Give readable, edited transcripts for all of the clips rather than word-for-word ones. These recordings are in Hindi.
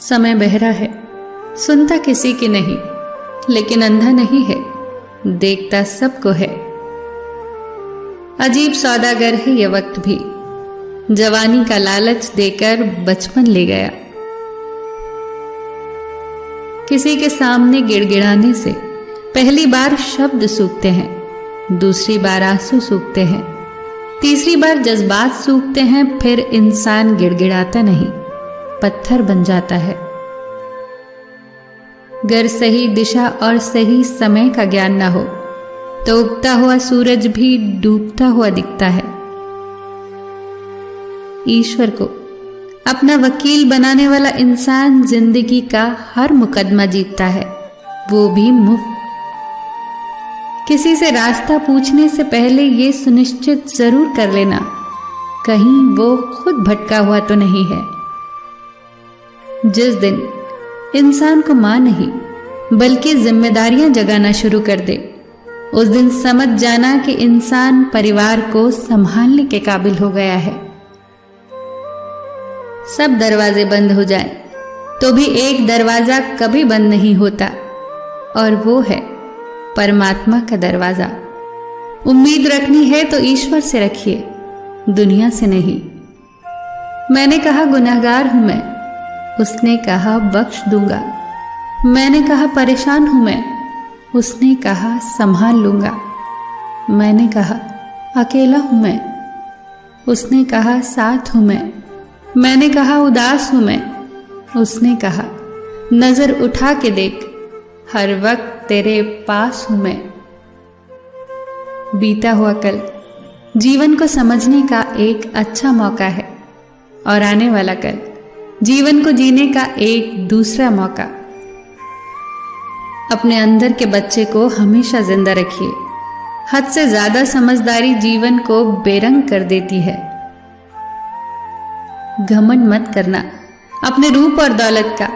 समय बहरा है, सुनता किसी की नहीं, लेकिन अंधा नहीं है, देखता सबको है। अजीब सौदागर है ये वक्त भी, जवानी का लालच देकर बचपन ले गया। किसी के सामने गिड़गिड़ाने से पहली बार शब्द सूखते हैं, दूसरी बार आंसू सूखते हैं, तीसरी बार जज्बात सूखते हैं, फिर इंसान गिड़गिड़ाता नहीं, पत्थर बन जाता है। अगर सही दिशा और सही समय का ज्ञान ना हो तो उगता हुआ सूरज भी डूबता हुआ दिखता है। ईश्वर को अपना वकील बनाने वाला इंसान जिंदगी का हर मुकदमा जीतता है, वो भी मुफ्त। किसी से रास्ता पूछने से पहले ये सुनिश्चित जरूर कर लेना कहीं वो खुद भटका हुआ तो नहीं है। जिस दिन इंसान को मां नहीं बल्कि जिम्मेदारियां जगाना शुरू कर दे, उस दिन समझ जाना कि इंसान परिवार को संभालने के काबिल हो गया है। सब दरवाजे बंद हो जाएं, तो भी एक दरवाजा कभी बंद नहीं होता, और वो है परमात्मा का दरवाजा। उम्मीद रखनी है तो ईश्वर से रखिए, दुनिया से नहीं। मैंने कहा गुनहगार हूं मैं, उसने कहा बख्श दूंगा। मैंने कहा परेशान हूं मैं, उसने कहा संभाल लूंगा। मैंने कहा अकेला हूं मैं, उसने कहा साथ हूं मैं। मैंने कहा उदास हूं मैं, उसने कहा नजर उठा के देख, हर वक्त तेरे पास हूं मैं। बीता हुआ कल जीवन को समझने का एक अच्छा मौका है, और आने वाला कल जीवन को जीने का एक दूसरा मौका। अपने अंदर के बच्चे को हमेशा जिंदा रखिए। हद से ज्यादा समझदारी जीवन को बेरंग कर देती है। घमंड मत करना अपने रूप और दौलत का,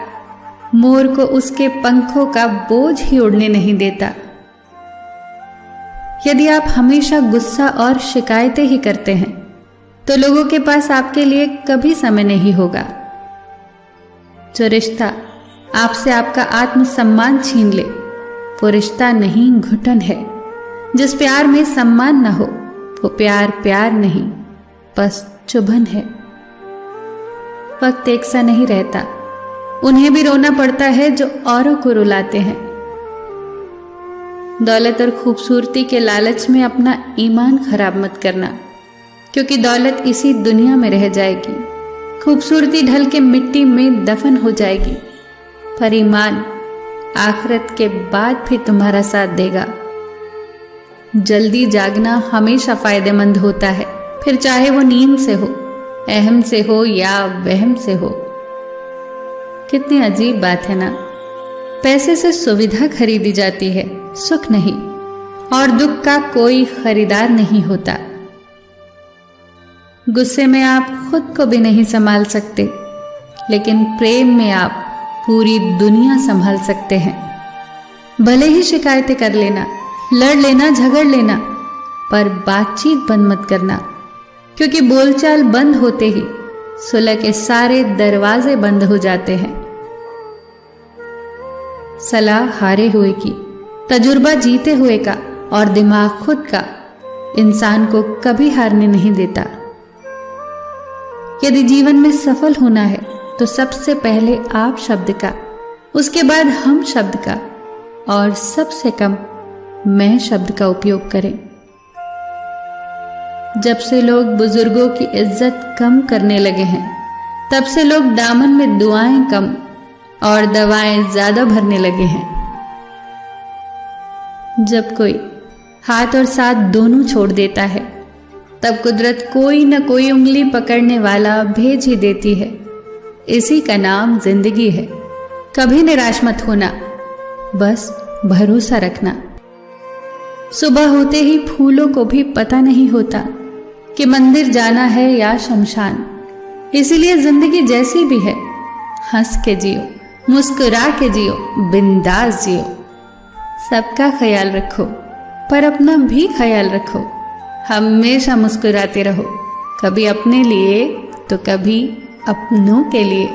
मोर को उसके पंखों का बोझ ही उड़ने नहीं देता। यदि आप हमेशा गुस्सा और शिकायतें ही करते हैं तो लोगों के पास आपके लिए कभी समय नहीं होगा। जो रिश्ता आपसे आपका आत्मसम्मान छीन ले, वो रिश्ता नहीं घुटन है। जिस प्यार में सम्मान ना हो, वो प्यार प्यार नहीं, बस चुभन है। वक्त एक सा नहीं रहता, उन्हें भी रोना पड़ता है जो औरों को रुलाते हैं। दौलत और खूबसूरती के लालच में अपना ईमान खराब मत करना, क्योंकि दौलत इसी दुनिया में रह जाएगी, खूबसूरती ढल के मिट्टी में दफन हो जाएगी, पर ईमान आखिरत के बाद भी तुम्हारा साथ देगा। जल्दी जागना हमेशा फायदेमंद होता है, फिर चाहे वो नींद से हो, अहम से हो या वहम से हो। कितनी अजीब बात है ना, पैसे से सुविधा खरीदी जाती है, सुख नहीं, और दुख का कोई खरीदार नहीं होता। गुस्से में आप खुद को भी नहीं संभाल सकते, लेकिन प्रेम में आप पूरी दुनिया संभाल सकते हैं। भले ही शिकायतें कर लेना, लड़ लेना, झगड़ लेना, पर बातचीत बंद मत करना, क्योंकि बोलचाल बंद होते ही सुलह के सारे दरवाजे बंद हो जाते हैं। सलाह हारे हुए की, तजुर्बा जीते हुए का, और दिमाग खुद का इंसान को कभी हारने नहीं देता। यदि जीवन में सफल होना है तो सबसे पहले आप शब्द का, उसके बाद हम शब्द का, और सबसे कम मैं शब्द का उपयोग करें। जब से लोग बुजुर्गों की इज्जत कम करने लगे हैं, तब से लोग दामन में दुआएं कम और दवाएं ज्यादा भरने लगे हैं। जब कोई हाथ और साथ दोनों छोड़ देता है, तब कुदरत कोई न कोई उंगली पकड़ने वाला भेज ही देती है। इसी का नाम जिंदगी है। कभी निराश मत होना, बस भरोसा रखना। सुबह होते ही फूलों को भी पता नहीं होता कि मंदिर जाना है या शमशान। इसीलिए जिंदगी जैसी भी है, हंस के जियो, मुस्कुरा के जियो, बिंदास जियो। सबका ख्याल रखो, पर अपना भी ख्याल रखो। हमेशा मुस्कुराते रहो, कभी अपने लिए तो कभी अपनों के लिए।